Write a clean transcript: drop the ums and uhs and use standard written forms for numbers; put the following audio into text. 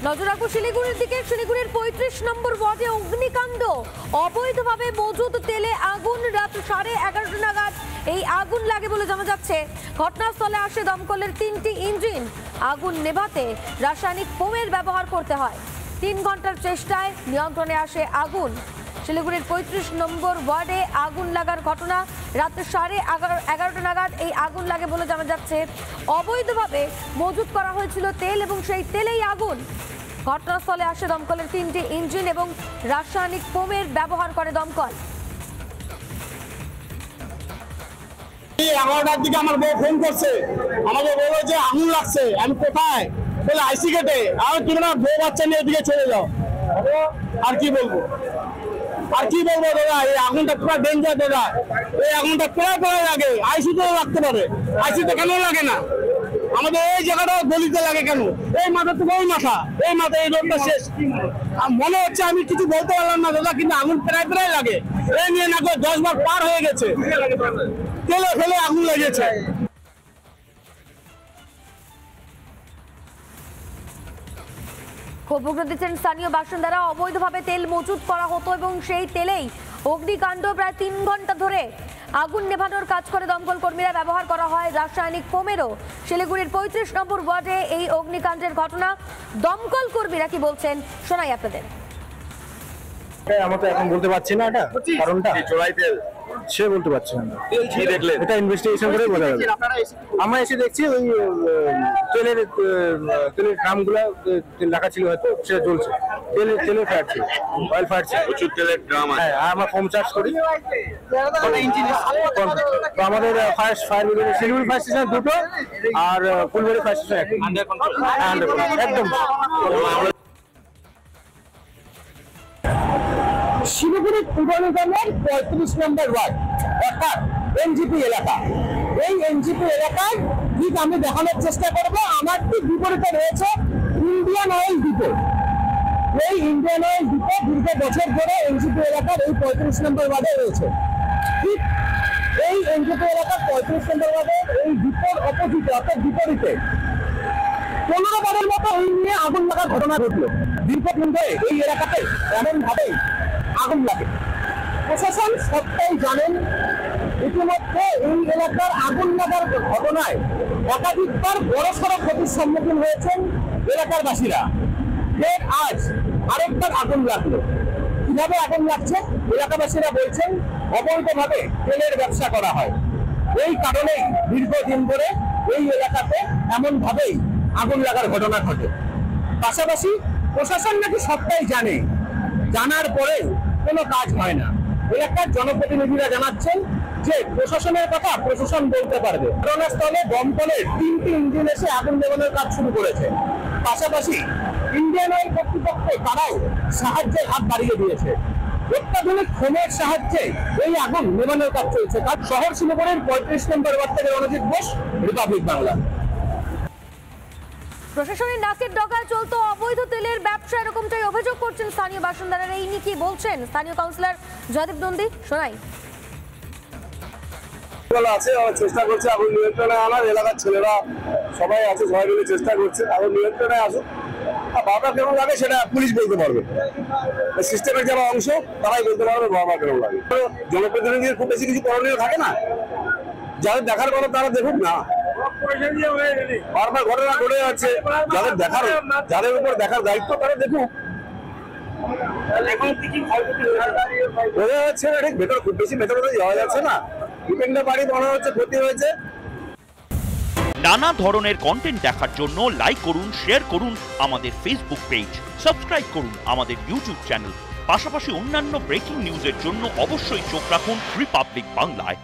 নজর রাখবো শিলিগুড়ির দিকে। শিলিগুড়ির ৩৫ নম্বর ওয়ার্ডে অগ্নিকাণ্ড, অবৈধভাবে মজুদ তেলে আগুন। রাত 11:30 নাগাদ এই আগুন লাগে বলে জানা যাচ্ছে। ঘটনাস্থলে আসে দমকলের 3টি ইঞ্জিন। আগুন নেভাতে রাসায়নিক ফোমের ব্যবহার করতে হয়। 3 ঘন্টার চেষ্টায় নিয়ন্ত্রণে আসে আগুন। শিলিগুড়ির ৩৫ নম্বর ওয়ার্ডে আগুন লাগার ঘটনা। রাত 11:30 নাগাদ এই আগুন লাগে বলে জানা যাচ্ছে। অবৈধভাবে মজুত করা হয়েছিল তেল এবং সেই তেলেই আগুন। ঘটনাস্থলে আসে দমকলের 3টি ইঞ্জিন এবং রাসায়নিক ফোমের ব্যবহার করে দমকল। 11টার দিকে আমার বউ ফোন করছে, আমাকে বললো যে আগুন লাগছে। আমি কোথায় বলে আইসি গেটে। আর তুমি না বউ বাচ্চা নিয়ে এদিকে চলে যাও। আর কি বলবো দাদা, এই আগুনটা পুরো ডেঞ্জার দাদা। এই আগুনটা প্রায় লাগে, আইসিতেও লাগতে পারে। আইসিতে কেন লাগে না? আমাদের এই জায়গাটা গলিতে লাগে কেন? এই মাথা থেকে ওই মাথা, এই রোডটা শেষ। মনে হচ্ছে আমি কিছু বলতে পারলাম না দাদা, কিন্তু আগুন প্রায় লাগে। এই নিয়ে না 10 বার পার হয়ে গেছে, তেলে ফেলে আগুন লেগেছে। ক্ষোভ উগরে দিচ্ছেন স্থানীয় বাসিন্দারা। অবৈধভাবে তেল মজুত করা হতো এবং সেই তেলেই অগ্নিকাণ্ড। প্রায় 3 ঘন্টা ধরে আগুন নেভানোর কাজ করে দমকল কর্মীরা। ব্যবহার করা হয় রাসায়নিক ফোমেরও। শিলিগুড়ির ৩৫ নম্বর ওয়ার্ডে এই অগ্নিকাণ্ডের ঘটনা। দমকল কর্মীরা কি বলছেন শোনাই আপনাদের। আমরা তো এখন বলতে পারছি না এটা কারণটা, চোরাই তেল সে বলতে পারছি না। কি দেখলেন? এটা ইনভেস্টিগেশন করে বোঝা যাবে। আমরা এসে দেখছি ওই তেলের ড্রামগুলো তেল রাখা ছিল, হয়তো সেটা জ্বলছে। তেলের ফাটছে, অয়েল ফাটছে, প্রচুর তেলের ড্রাম। হ্যাঁ, আমরা কম চার্জ করি। তো আমাদের fire brigade Siliguri fire station 2টো আর ফুলবাড়ি ফায়ার স্টেশন একদম। শিলিগুড়ি পূর্ব নিগমের ৩৫ নম্বর ওয়ার্ড অর্থাৎ এনজিপি এলাকা। এই এনজিপি এলাকায় ঠিক আমি দেখানোর চেষ্টা করব। আমার ঠিক বিপরীতে রয়েছে ইন্ডিয়ান অয়েল ডিপো। এই ইন্ডিয়ান অয়েল ডিপো দীর্ঘ বছর ধরে এনজিপি এলাকার এই ৩৫ নম্বর ওয়ার্ডে রয়েছে। ঠিক এই এনজিপি এলাকার ৩৫ নম্বর ওয়ার্ডে এই ডিপোর অপোজিটে অর্থাৎ বিপরীতে 15 বারের মতো ওই নিয়ে আগুন লাগার ঘটনা ঘটলো। দীর্ঘদিন ধরে এই এলাকাতে এমন ভাবে আগুন লাগে। প্রশাসন সবটাই জানেন। ইতিমধ্যে এই এলাকার আগুন লাগার ঘটনায় একাধিকবার বড়সড় ক্ষতির সম্মুখীন হয়েছেন এলাকার বাসীরা। ফের আজ আরেকবার আগুন লাগলো। কিভাবে আগুন লাগছে? এলাকাবাসীরা বলছেন অবৈধভাবে তেলের ব্যবসা করা হয়। এই কারণেই দীর্ঘদিন ধরে এই এলাকাতে এমন ভাবেই আগুন লাগার ঘটনা ঘটে। পাশাপাশি প্রশাসন নাকি সবটাই জানে, জানার পরে কোনো কাজ হয় না। এলাকার জনপ্রতিনিধিরা জানাচ্ছেন যে প্রশাসনের কথা প্রশাসন বলতে পারবে। ঘটনাস্থলে দমকলের 3টি ইঞ্জিন এসে আগুন নেভানোর কাজ শুরু করেছে। পাশাপাশি ইন্ডিয়ান অয়েল কর্তৃপক্ষ তারাও সাহায্যের হাত বাড়িয়ে দিয়েছে। অত্যাধুনিক ফোমের সাহায্যে এই আগুন নেভানোর কাজ চলছে। শহর শিলিগুড়ির ৩৫ নম্বর ওয়ার্ড থেকে রণজিৎ ঘোষ, রিপাবলিক বাংলা। প্রশাসনের নাকের ডগায় চলতো অবৈধ তেলের ব্যবসা, এরকমটাই অভিযোগ করছেন স্থানীয় বাসিন্দারা। এই নিয়ে কি বলছেন স্থানীয় কাউন্সিলর জয়দীপ নন্দী, শোনাই। আছে চেষ্টা করছে আগুন নিয়ন্ত্রণে আনার। এলাকার ছেলেরা সবাই আছে, সবাই মিলে চেষ্টা করছে আগুন নিয়ন্ত্রণে আসুক। বারবার কেমন লাগে সেটা পুলিশ বলতে পারবে। সিস্টেমের যারা অংশ তারাই বলতে পারবে বারবার কেমন লাগে। জনপ্রতিনিধির খুব বেশি কিছু করণীয় থাকে না। যাদের দেখার কথা তারা দেখুক না। বারবার ঘটনা ঘটে যাচ্ছে, যাদের উপর দেখার দায়িত্ব তারা দেখুক। বোঝা যাচ্ছে না ঠিক ভেতরে, খুব বেশি ভেতরে যাওয়া যাচ্ছে না। ডিপেন্ডে বাড়ি মনে হচ্ছে ক্ষতি হয়েছে। নানা ধরনের কন্টেন্ট দেখার জন্য লাইক করুন, শেয়ার করুন আমাদের ফেসবুক পেজ, সাবস্ক্রাইব করুন আমাদের ইউটিউব চ্যানেল। পাশাপাশি অন্যান্য ব্রেকিং নিউজের জন্য অবশ্যই চোখ রাখুন রিপাবলিক বাংলায়।